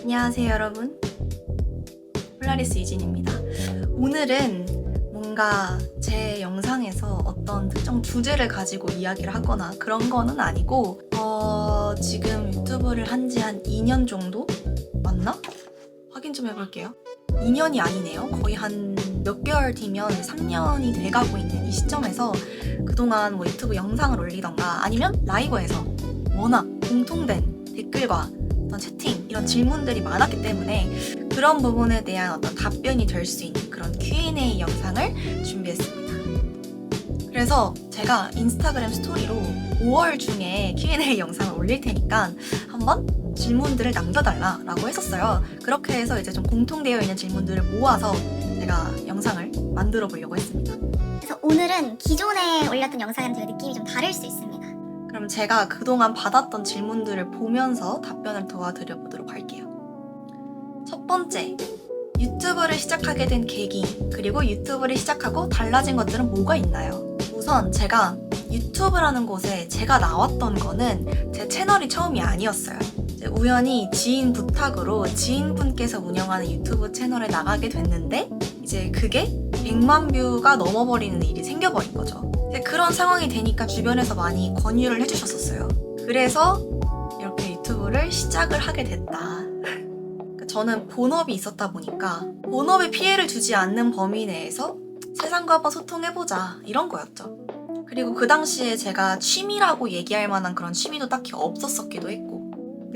안녕하세요 여러분, 폴라리스 유진입니다. 오늘은 뭔가 제 영상에서 어떤 특정 주제를 가지고 이야기를 하거나 그런 거는 아니고 지금 유튜브를 한 지 한 2년 정도? 맞나? 확인 좀 해볼게요. 2년이 아니네요. 거의 한 몇 개월 뒤면 3년이 돼가고 있는 이 시점에서 그동안 뭐 유튜브 영상을 올리던가 아니면 라이브에서 워낙 공통된 댓글과 어떤 채팅 이런 질문들이 많았기 때문에 그런 부분에 대한 어떤 답변이 될 수 있는 그런 Q&A 영상을 준비했습니다. 그래서 제가 인스타그램 스토리로 5월 중에 Q&A 영상을 올릴 테니까 한번 질문들을 남겨달라고 했었어요. 그렇게 해서 이제 좀 공통되어 있는 질문들을 모아서 제가 영상을 만들어 보려고 했습니다. 그래서 오늘은 기존에 올렸던 영상이랑 되게 느낌이 좀 다를 수 있습니다. 그럼 제가 그동안 받았던 질문들을 보면서 답변을 도와드려 보도록 할게요. 첫 번째, 유튜브를 시작하게 된 계기, 그리고 유튜브를 시작하고 달라진 것들은 뭐가 있나요? 우선 제가 유튜브라는 곳에 제가 나왔던 거는 제 채널이 처음이 아니었어요. 우연히 지인 부탁으로 지인분께서 운영하는 유튜브 채널에 나가게 됐는데 이제 그게 100만 뷰가 넘어버리는 일이 생겨버린 거죠. 그런 상황이 되니까 주변에서 많이 권유를 해주셨었어요. 그래서 이렇게 유튜브를 시작을 하게 됐다. 저는 본업이 있었다 보니까 본업에 피해를 주지 않는 범위 내에서 세상과 한번 소통해보자 이런 거였죠. 그리고 그 당시에 제가 취미라고 얘기할 만한 그런 취미도 딱히 없었었기도 했고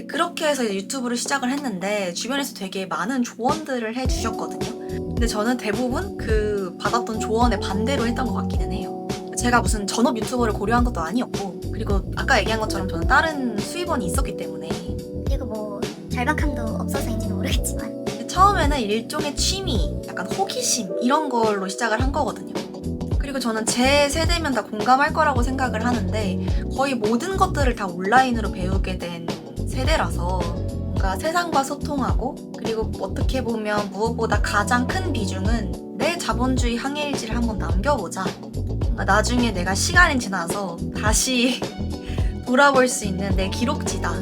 그렇게 해서 이제 유튜브를 시작을 했는데 주변에서 되게 많은 조언들을 해주셨거든요. 근데 저는 대부분 그 받았던 조언에 반대로 했던 것 같기는 해요. 제가 무슨 전업 유튜버를 고려한 것도 아니었고 그리고 아까 얘기한 것처럼 저는 다른 수입원이 있었기 때문에 그리고 뭐 절박함도 없어서인지는 모르겠지만 처음에는 일종의 취미, 약간 호기심 이런 걸로 시작을 한 거거든요. 그리고 저는 제 세대면 다 공감할 거라고 생각을 하는데 거의 모든 것들을 다 온라인으로 배우게 된 세대라서 뭔가 세상과 소통하고 그리고 어떻게 보면 무엇보다 가장 큰 비중은 내 자본주의 항해일지를 한번 남겨보자. 뭔가 나중에 내가 시간이 지나서 다시 돌아볼 수 있는 내 기록지다.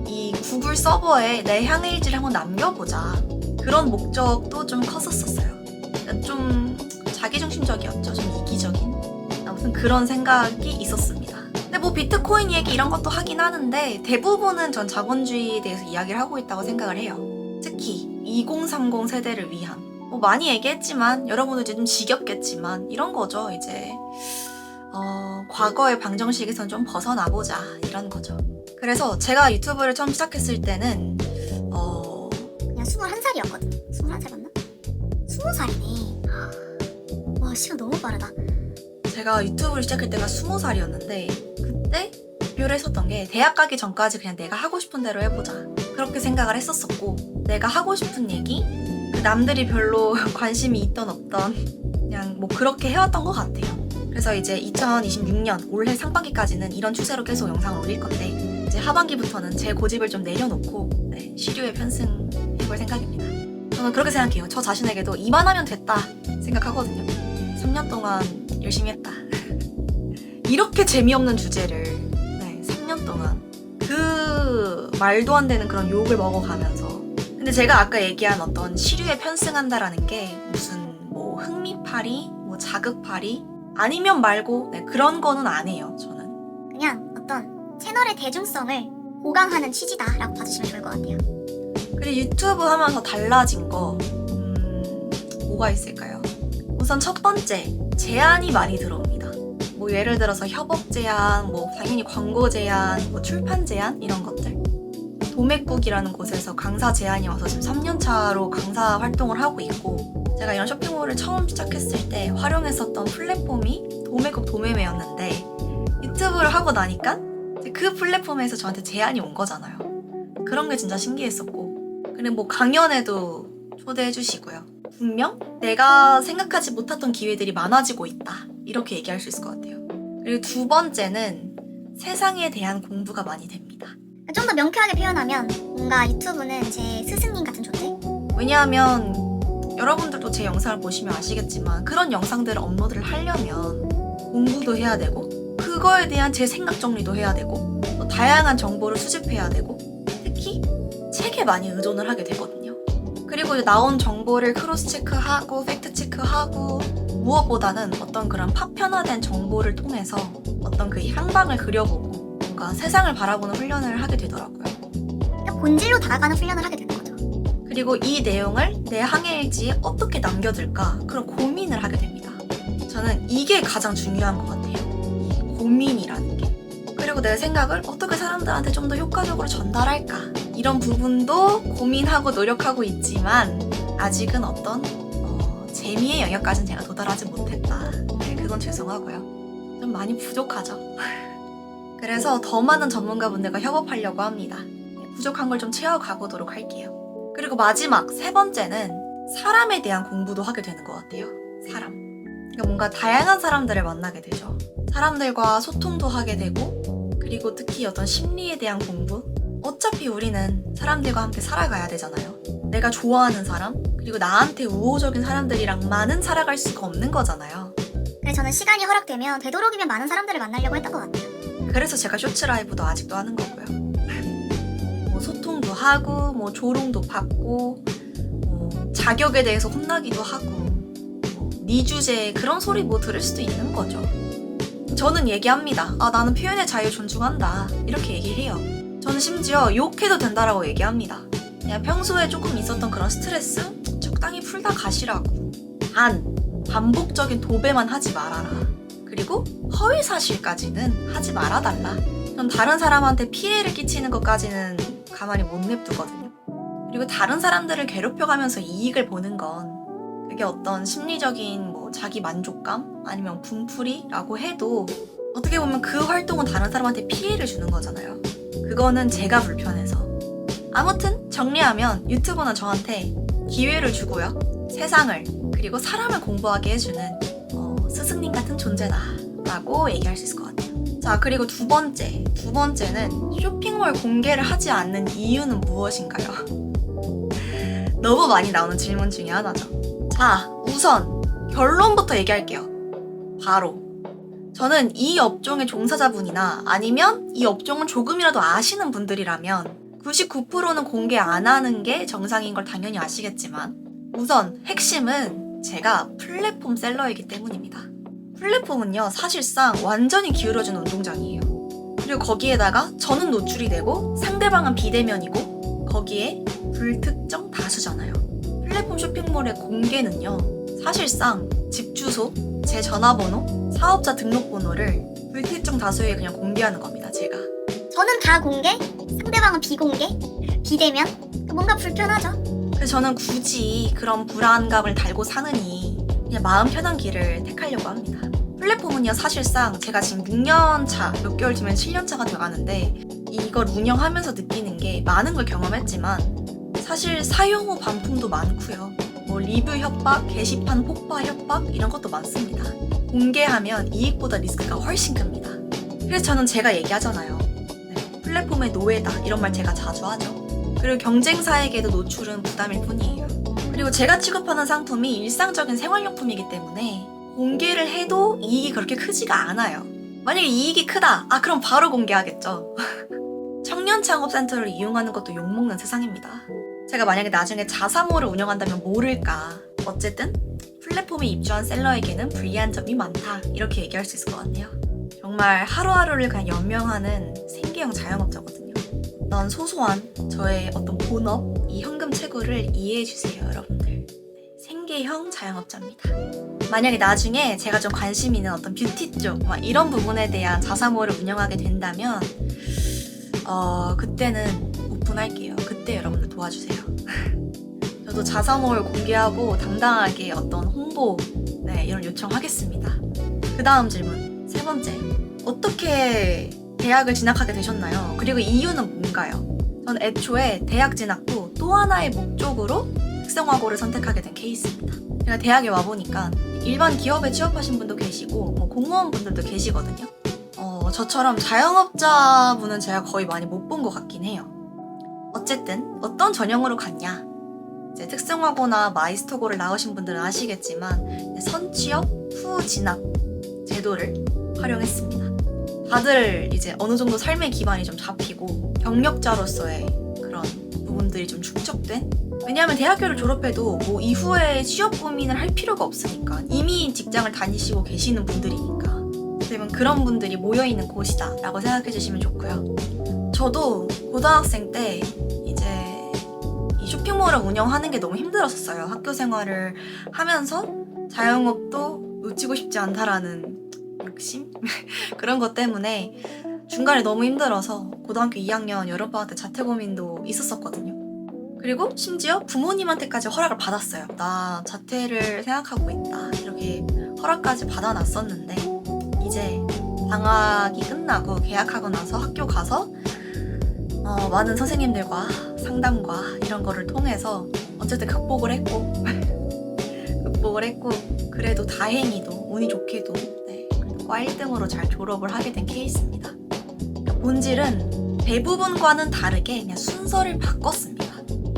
이 구글 서버에 내 항해일지를 한번 남겨보자. 그런 목적도 좀 컸었어요. 좀 자기중심적이었죠. 좀 이기적인. 아무튼 그런 생각이 있었습니다. 근데 뭐 비트코인 얘기 이런 것도 하긴 하는데 대부분은 전 자본주의에 대해서 이야기를 하고 있다고 생각을 해요. 특히 2030 세대를 위한 뭐 많이 얘기했지만 여러분도 이제 좀 지겹겠지만 이런 거죠. 이제 과거의 방정식에선 좀 벗어나보자 이런 거죠. 그래서 제가 유튜브를 처음 시작했을 때는 그냥 21살이었거든. 21살 맞나? 20살이네. 와, 시간 너무 빠르다. 제가 유튜브를 시작할 때가 20살이었는데 그때 목표를 했었던 게 대학 가기 전까지 그냥 내가 하고 싶은 대로 해보자 그렇게 생각을 했었었고 내가 하고 싶은 얘기 그 남들이 별로 관심이 있던 없던 그냥 뭐 그렇게 해왔던 것 같아요. 그래서 이제 2026년 올해 상반기까지는 이런 추세로 계속 영상을 올릴 건데 이제 하반기부터는 제 고집을 좀 내려놓고 시류에 편승해볼 생각입니다. 저는 그렇게 생각해요. 저 자신에게도 이만하면 됐다 생각하거든요. 3년 동안 열심히 했다. 이렇게 재미없는 주제를 3년 동안 그 말도 안 되는 그런 욕을 먹어가면서 근데 제가 아까 얘기한 어떤 시류에 편승한다라는 게 무슨 뭐 흥미팔이, 뭐 자극팔이 아니면 말고 그런 거는 안 해요. 저는 그냥 어떤 채널의 대중성을 보강하는 취지다라고 봐주시면 좋을 것 같아요. 그리고 유튜브 하면서 달라진 거 뭐가 있을까요? 우선 첫 번째, 제안이 많이 들어옵니다. 뭐 예를 들어서 협업 제안, 뭐 당연히 광고 제안, 뭐 출판 제안 이런 것들. 도매국이라는 곳에서 강사 제안이 와서 지금 3년 차로 강사 활동을 하고 있고 제가 이런 쇼핑몰을 처음 시작했을 때 활용했었던 플랫폼이 도매국 도매매였는데 유튜브를 하고 나니까 그 플랫폼에서 저한테 제안이 온 거잖아요. 그런 게 진짜 신기했었고 그리고 뭐 강연에도 초대해 주시고요. 분명 내가 생각하지 못했던 기회들이 많아지고 있다. 이렇게 얘기할 수 있을 것 같아요. 그리고 두 번째는 세상에 대한 공부가 많이 됩니다. 좀 더 명쾌하게 표현하면 뭔가 유튜브는 제 스승님 같은 존재? 왜냐하면 여러분들도 제 영상을 보시면 아시겠지만 그런 영상들을 업로드를 하려면 공부도 해야 되고 그거에 대한 제 생각 정리도 해야 되고 또 다양한 정보를 수집해야 되고 특히 되게 많이 의존을 하게 되거든요. 그리고 나온 정보를 크로스 체크하고 팩트 체크하고 무엇보다는 어떤 그런 파편화된 정보를 통해서 어떤 그 향방을 그려보고 뭔가 세상을 바라보는 훈련을 하게 되더라고요. 그러니까 본질로 달아가는 훈련을 하게 되는 거죠. 그리고 이 내용을 내 항해일지에 어떻게 남겨둘까 그런 고민을 하게 됩니다. 저는 이게 가장 중요한 것 같아요. 이 고민이라는 게. 그리고 내 생각을 어떻게 사람들한테 좀 더 효과적으로 전달할까 이런 부분도 고민하고 노력하고 있지만 아직은 어떤 재미의 영역까지는 제가 도달하지 못했다. 네, 그건 죄송하고요. 좀 많이 부족하죠. 그래서 더 많은 전문가분들과 협업하려고 합니다. 네, 부족한 걸 좀 채워가보도록 할게요. 그리고 마지막 세 번째는 사람에 대한 공부도 하게 되는 것 같아요. 사람. 그러니까 뭔가 다양한 사람들을 만나게 되죠. 사람들과 소통도 하게 되고 그리고 특히 어떤 심리에 대한 공부? 어차피 우리는 사람들과 함께 살아가야 되잖아요. 내가 좋아하는 사람, 그리고 나한테 우호적인 사람들이랑만은 살아갈 수가 없는 거잖아요. 그래서 저는 시간이 허락되면 되도록이면 많은 사람들을 만나려고 했던 것 같아요. 그래서 제가 쇼츠 라이브도 아직도 하는 거고요. 뭐 소통도 하고, 뭐 조롱도 받고, 뭐 자격에 대해서 혼나기도 하고, 네 주제에 그런 소리 뭐 들을 수도 있는 거죠. 저는 얘기합니다. 아, 나는 표현의 자유 존중한다. 이렇게 얘기해요. 저는 심지어 욕해도 된다라고 얘기합니다. 그냥 평소에 조금 있었던 그런 스트레스 적당히 풀다 가시라고. 반복적인 도배만 하지 말아라. 그리고 허위 사실까지는 하지 말아달라. 전 다른 사람한테 피해를 끼치는 것까지는 가만히 못 냅두거든요. 그리고 다른 사람들을 괴롭혀가면서 이익을 보는 건 그게 어떤 심리적인 뭐 자기 만족감 아니면 분풀이라고 해도 어떻게 보면 그 활동은 다른 사람한테 피해를 주는 거잖아요. 그거는 제가 불편해서. 아무튼 정리하면 유튜버는 저한테 기회를 주고요. 세상을 그리고 사람을 공부하게 해주는 스승님 같은 존재다 라고 얘기할 수 있을 것 같아요. 자, 그리고 두 번째는 쇼핑몰 공개를 하지 않는 이유는 무엇인가요? 너무 많이 나오는 질문 중에 하나죠. 자, 우선 결론부터 얘기할게요. 바로 저는 이 업종의 종사자분이나 아니면 이 업종을 조금이라도 아시는 분들이라면 99%는 공개 안 하는 게 정상인 걸 당연히 아시겠지만 우선 핵심은 제가 플랫폼 셀러이기 때문입니다. 플랫폼은요, 사실상 완전히 기울어진 운동장이에요. 그리고 거기에다가 저는 노출이 되고 상대방은 비대면이고 거기에 불특정 다수잖아요. 플랫폼 쇼핑몰의 공개는요, 사실상 집 주소, 제 전화번호, 사업자 등록번호를 불특정 다수에 그냥 공개하는 겁니다, 제가. 저는 다 공개, 상대방은 비공개, 비대면. 뭔가 불편하죠. 그래서 저는 굳이 그런 불안감을 달고 사느니 그냥 마음 편한 길을 택하려고 합니다. 플랫폼은요, 사실상 제가 지금 6년 차, 몇 개월 뒤면 7년 차가 돼가는데 이걸 운영하면서 느끼는 게 많은 걸 경험했지만 사실 사용 후 반품도 많고요. 뭐 리뷰 협박, 게시판 폭파 협박 이런 것도 많습니다. 공개하면 이익보다 리스크가 훨씬 큽니다. 그래서 저는 제가 얘기하잖아요. 네, 플랫폼의 노예다 이런 말 제가 자주 하죠. 그리고 경쟁사에게도 노출은 부담일 뿐이에요. 그리고 제가 취급하는 상품이 일상적인 생활용품이기 때문에 공개를 해도 이익이 그렇게 크지가 않아요. 만약에 이익이 크다, 그럼 바로 공개하겠죠. 청년창업센터를 이용하는 것도 욕먹는 세상입니다. 제가 만약에 나중에 자사모를 운영한다면 모를까. 어쨌든 플랫폼에 입주한 셀러에게는 불리한 점이 많다 이렇게 얘기할 수 있을 것 같네요. 정말 하루하루를 그냥 연명하는 생계형 자영업자거든요. 어떤 소소한 저의 어떤 본업, 이 현금 채굴을 이해해주세요, 여러분들. 생계형 자영업자입니다. 만약에 나중에 제가 좀 관심 있는 어떤 뷰티 쪽, 이런 부분에 대한 자사모를 운영하게 된다면 그때는 오픈할게요. 그때 여러분들 도와주세요. 저도 자사모를 공개하고 당당하게 어떤 홍보, 이런 요청하겠습니다. 그 다음 질문, 세 번째. 어떻게 대학을 진학하게 되셨나요? 그리고 이유는 뭔가요? 전 애초에 대학 진학도 또 하나의 목적으로 특성화고를 선택하게 된 케이스입니다. 제가 대학에 와보니까 일반 기업에 취업하신 분도 계시고 공무원분들도 계시거든요. 저처럼 자영업자분은 제가 거의 많이 못 본 것 같긴 해요. 어쨌든 어떤 전형으로 갔냐? 이제 특성화고나 마이스터고를 나오신 분들은 아시겠지만 선취업 후 진학 제도를 활용했습니다. 다들 이제 어느 정도 삶의 기반이 좀 잡히고 경력자로서의 그런 부분들이 좀 축적된? 왜냐하면 대학교를 졸업해도 뭐 이후에 취업 고민을 할 필요가 없으니까 이미 직장을 다니시고 계시는 분들이니까 그러면 그런 분들이 모여있는 곳이다 라고 생각해 주시면 좋고요. 저도 고등학생 때 이제 이 쇼핑몰을 운영하는 게 너무 힘들었었어요. 학교 생활을 하면서 자영업도 놓치고 싶지 않다라는 욕심? 그런 것 때문에 중간에 너무 힘들어서 고등학교 2학년 여름방학 때 자퇴 고민도 있었었거든요. 그리고 심지어 부모님한테까지 허락을 받았어요. 나 자퇴를 생각하고 있다. 이렇게 허락까지 받아놨었는데 이제 방학이 끝나고 개학하고 나서 학교 가서 많은 선생님들과 상담과 이런 거를 통해서 어쨌든 극복을 했고 그래도 다행히도 운이 좋게도 과 1등으로 잘 졸업을 하게 된 케이스입니다. 본질은 대부분과는 다르게 그냥 순서를 바꿨습니다.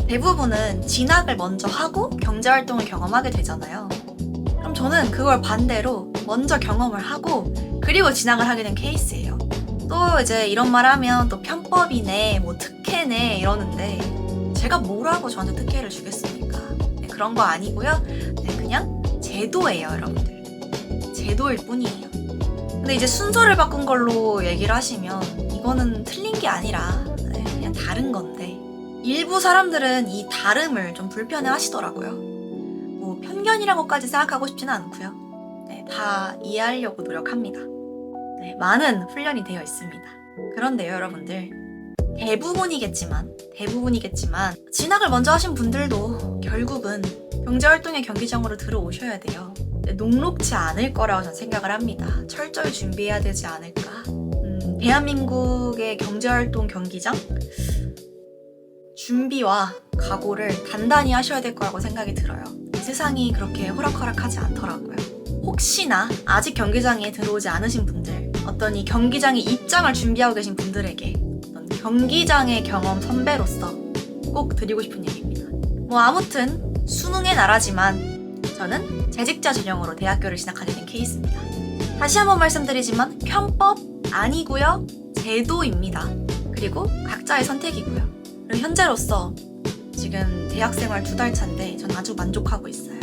대부분은 진학을 먼저 하고 경제활동을 경험하게 되잖아요. 그럼 저는 그걸 반대로 먼저 경험을 하고 그리고 진학을 하게 된 케이스예요. 또 이제 이런 말 하면 또 편법이네, 뭐 특혜네 이러는데 제가 뭐라고 저한테 특혜를 주겠습니까? 그런 거 아니고요. 그냥 제도예요, 여러분들. 제도일 뿐이에요. 근데 이제 순서를 바꾼 걸로 얘기를 하시면 이거는 틀린 게 아니라 그냥 다른 건데 일부 사람들은 이 다름을 좀 불편해 하시더라고요. 뭐 편견이라고까지 생각하고 싶지는 않고요. 다 이해하려고 노력합니다. 많은 훈련이 되어 있습니다. 그런데요, 여러분들. 대부분이겠지만 진학을 먼저 하신 분들도 결국은 경제활동의 경기장으로 들어오셔야 돼요. 녹록지 않을 거라고 저는 생각을 합니다. 철저히 준비해야 되지 않을까. 대한민국의 경제활동 경기장 준비와 각오를 단단히 하셔야 될 거라고 생각이 들어요. 세상이 그렇게 호락호락하지 않더라고요. 혹시나 아직 경기장에 들어오지 않으신 분들, 어떤 이 경기장의 입장을 준비하고 계신 분들에게 어떤 경기장의 경험 선배로서 꼭 드리고 싶은 얘기입니다. 뭐 아무튼 수능의 나라지만 저는 재직자 전형으로 대학교를 진학하게 된 케이스입니다. 다시 한번 말씀드리지만 편법 아니고요. 제도입니다. 그리고 각자의 선택이고요. 그리고 현재로서 지금 대학생활 2달 차인데 전 아주 만족하고 있어요.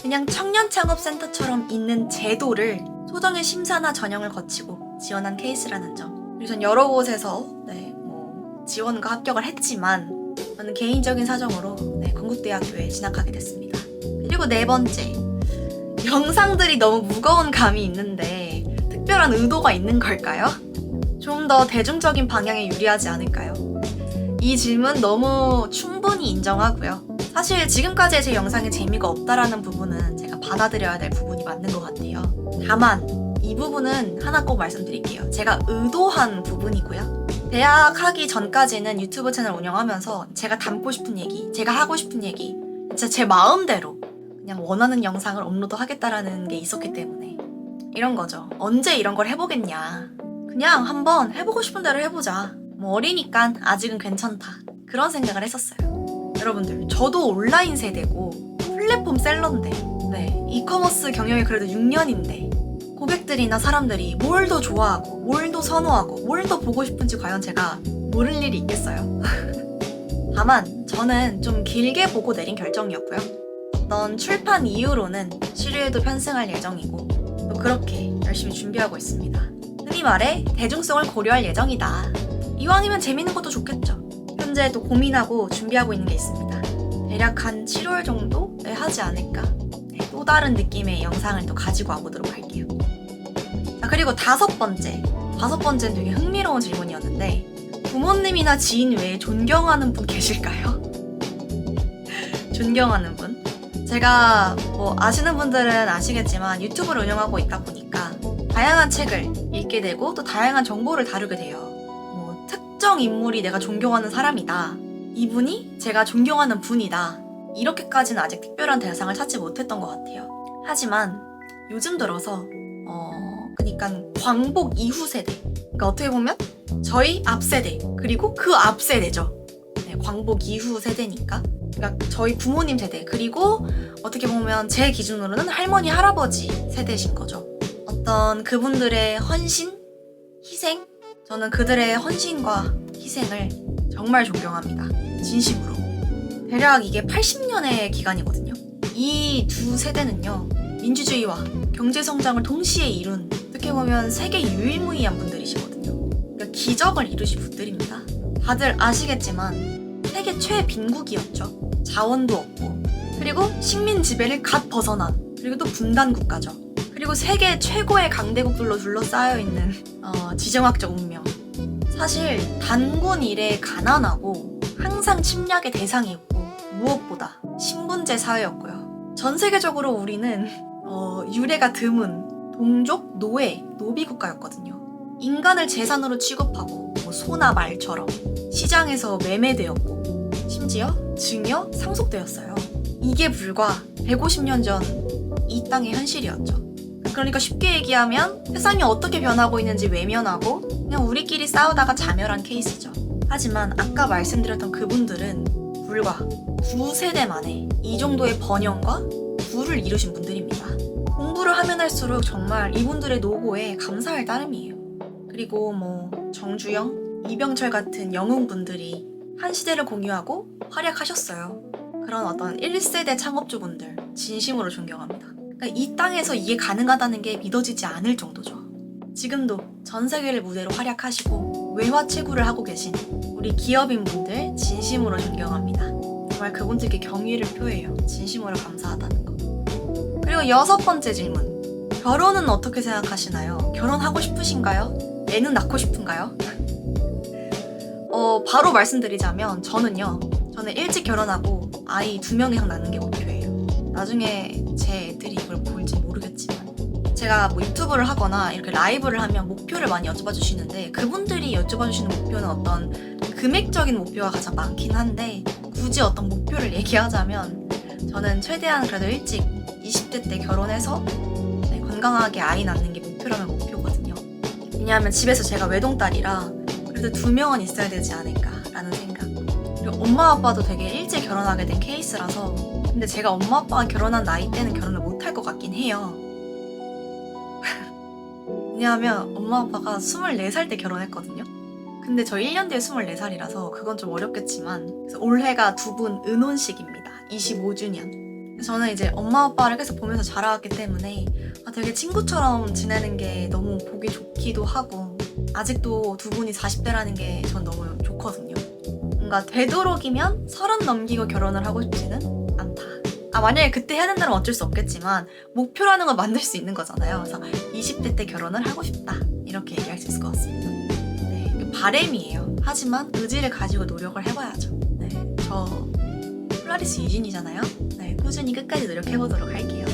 그냥 청년창업센터처럼 있는 제도를 소정의 심사나 전형을 거치고 지원한 케이스라는 점. 그리고 전 여러 곳에서 지원과 합격을 했지만 저는 개인적인 사정으로 건국대학교에 진학하게 됐습니다. 그리고 4번째, 영상들이 너무 무거운 감이 있는데 특별한 의도가 있는 걸까요? 좀 더 대중적인 방향에 유리하지 않을까요? 이 질문 너무 충분히 인정하고요. 사실 지금까지의 제 영상에 재미가 없다라는 부분은 제가 받아들여야 될 부분이 맞는 것 같아요. 다만 이 부분은 하나 꼭 말씀드릴게요. 제가 의도한 부분이고요. 대학 하기 전까지는 유튜브 채널 운영하면서 제가 담고 싶은 얘기, 제가 하고 싶은 얘기 진짜 제 마음대로 그냥 원하는 영상을 업로드 하겠다라는 게 있었기 때문에 이런 거죠. 언제 이런 걸 해보겠냐. 그냥 한번 해보고 싶은 대로 해보자. 뭐 어리니까 아직은 괜찮다. 그런 생각을 했었어요. 여러분들, 저도 온라인 세대고 플랫폼 셀러인데 이커머스 경영이 그래도 6년인데 고객들이나 사람들이 뭘 더 좋아하고 뭘 더 선호하고 뭘 더 보고 싶은지 과연 제가 모를 일이 있겠어요? 다만 저는 좀 길게 보고 내린 결정이었고요. 어떤 출판 이후로는 시류에도 편승할 예정이고 또 그렇게 열심히 준비하고 있습니다. 흔히 말해 대중성을 고려할 예정이다. 이왕이면 재밌는 것도 좋겠죠. 현재 또 고민하고 준비하고 있는 게 있습니다. 대략 한 7월 정도에 하지 않을까. 또 다른 느낌의 영상을 또 가지고 와보도록 할게요. 자, 그리고 5번째는 되게 흥미로운 질문이었는데 부모님이나 지인 외에 존경하는 분 계실까요? 존경하는 분? 제가 뭐 아시는 분들은 아시겠지만 유튜브를 운영하고 있다 보니까 다양한 책을 읽게 되고 또 다양한 정보를 다루게 돼요. 뭐 특정 인물이 내가 존경하는 사람이다. 이분이 제가 존경하는 분이다. 이렇게까지는 아직 특별한 대상을 찾지 못했던 것 같아요. 하지만 요즘 들어서 그러니까 광복 이후 세대, 그러니까 어떻게 보면 저희 앞 세대 그리고 그 앞 세대죠. 광복 이후 세대니까 그러니까 저희 부모님 세대 그리고 어떻게 보면 제 기준으로는 할머니 할아버지 세대신 거죠. 어떤 그분들의 헌신, 희생, 저는 그들의 헌신과 희생을 정말 존경합니다. 진심으로. 대략 이게 80년의 기간이거든요. 이 두 세대는요, 민주주의와 경제성장을 동시에 이룬 어떻게 보면 세계 유일무이한 분들이시거든요. 그러니까 기적을 이루신 분들입니다. 다들 아시겠지만 세계 최빈국이었죠. 자원도 없고, 그리고 식민 지배를 갓 벗어난, 그리고 또 분단 국가죠. 그리고 세계 최고의 강대국들로 둘러싸여 있는 지정학적 운명. 사실 단군 이래 가난하고 항상 침략의 대상이었고, 무엇보다 신분제 사회였고요. 전 세계적으로 우리는 유래가 드문 동족, 노예, 노비 국가였거든요. 인간을 재산으로 취급하고 소나 말처럼 시장에서 매매되었고, 심지어 증여, 상속되었어요. 이게 불과 150년 전 이 땅의 현실이었죠. 그러니까 쉽게 얘기하면 세상이 어떻게 변하고 있는지 외면하고 그냥 우리끼리 싸우다가 자멸한 케이스죠. 하지만 아까 말씀드렸던 그분들은 불과 9세대 만에 이 정도의 번영과 부를 이루신 분들입니다. 공부를 하면 할수록 정말 이분들의 노고에 감사할 따름이에요. 그리고 정주영, 이병철 같은 영웅분들이 한 시대를 공유하고 활약하셨어요. 그런 어떤 1세대 창업주분들 진심으로 존경합니다. 그러니까 이 땅에서 이게 가능하다는 게 믿어지지 않을 정도죠. 지금도 전 세계를 무대로 활약하시고 외화 채굴을 하고 계신 우리 기업인분들 진심으로 존경합니다. 정말 그분들께 경의를 표해요. 진심으로 감사하다는 거. 그리고 6번째 질문. 결혼은 어떻게 생각하시나요? 결혼하고 싶으신가요? 애는 낳고 싶은가요? 바로 말씀드리자면 저는 일찍 결혼하고 아이 2명 이상 낳는 게 목표예요. 나중에 제 애들이 이걸 볼지 모르겠지만 제가 유튜브를 하거나 이렇게 라이브를 하면 목표를 많이 여쭤봐 주시는데 그분들이 여쭤봐 주시는 목표는 어떤 금액적인 목표가 가장 많긴 한데 굳이 어떤 목표를 얘기하자면 저는 최대한 그래도 일찍 20대 때 결혼해서 건강하게 아이 낳는 게 목표라면 목표거든요. 왜냐하면 집에서 제가 외동딸이라 그래도 2명은 있어야 되지 않을까라는 생각. 그리고 엄마 아빠도 되게 일찍 결혼하게 된 케이스라서 근데 제가 엄마 아빠가 결혼한 나이 때는 결혼을 못할 것 같긴 해요. 왜냐하면 엄마 아빠가 24살 때 결혼했거든요. 근데 저 1년 뒤에 24살이라서 그건 좀 어렵겠지만 그래서 올해가 두 분 은혼식입니다. 25주년. 저는 이제 엄마 아빠를 계속 보면서 자라왔기 때문에 되게 친구처럼 지내는 게 너무 보기 좋기도 하고 아직도 두 분이 40대라는 게 전 너무 좋거든요. 뭔가 되도록이면 30 넘기고 결혼을 하고 싶지는 않다. 만약에 그때 해야 된다면 어쩔 수 없겠지만 목표라는 건 만들 수 있는 거잖아요. 그래서 20대 때 결혼을 하고 싶다. 이렇게 얘기할 수 있을 것 같습니다. 네, 바램이에요. 하지만 의지를 가지고 노력을 해봐야죠. 네, 저 폴라리스 유진이잖아요. 네, 꾸준히 끝까지 노력해보도록 할게요.